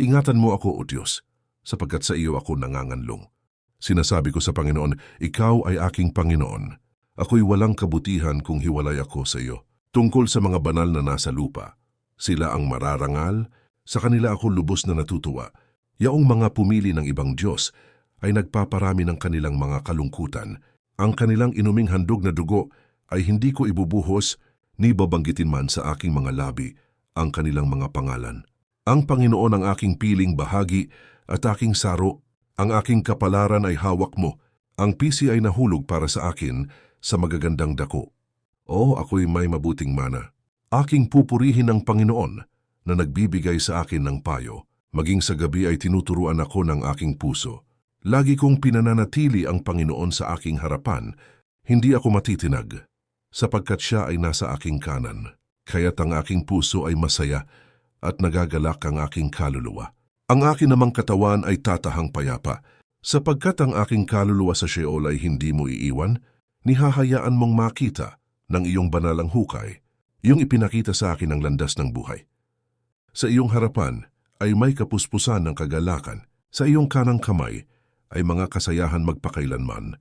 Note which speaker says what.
Speaker 1: Ingatan mo ako, O Diyos, sapagkat sa iyo ako nanganganlong. Sinasabi ko sa Panginoon, Ikaw ay aking Panginoon. Ako'y walang kabutihan kung hiwalay ako sa iyo. Tungkol sa mga banal na nasa lupa, sila ang mararangal, sa kanila ako lubos na natutuwa. Yaong mga pumili ng ibang Diyos ay nagpaparami ng kanilang mga kalungkutan. Ang kanilang inuming handog na dugo ay hindi ko ibubuhos, ni babanggitin man sa aking mga labi ang kanilang mga pangalan. Ang Panginoon ang aking piling bahagi at aking saro, ang aking kapalaran ay hawak mo. Ang pisi ay nahulog para sa akin sa magagandang dako. O ako'y may mabuting mana. Aking pupurihin ang Panginoon na nagbibigay sa akin ng payo. Maging sa gabi ay tinuturuan ako ng aking puso. Lagi kong pinananatili ang Panginoon sa aking harapan, hindi ako matitinag, sapagkat siya ay nasa aking kanan. Kaya't ang aking puso ay masaya at nagagalak ang aking kaluluwa. Ang akin namang katawan ay tatahang payapa, sapagkat ang aking kaluluwa sa Sheol ay hindi mo iiwan, nihahayaan mong makita ng iyong banalang hukay, yung ipinakita sa akin ang landas ng buhay. Sa iyong harapan ay may kapuspusan ng kagalakan, sa iyong kanang kamay ay mga kasayahan magpakailanman.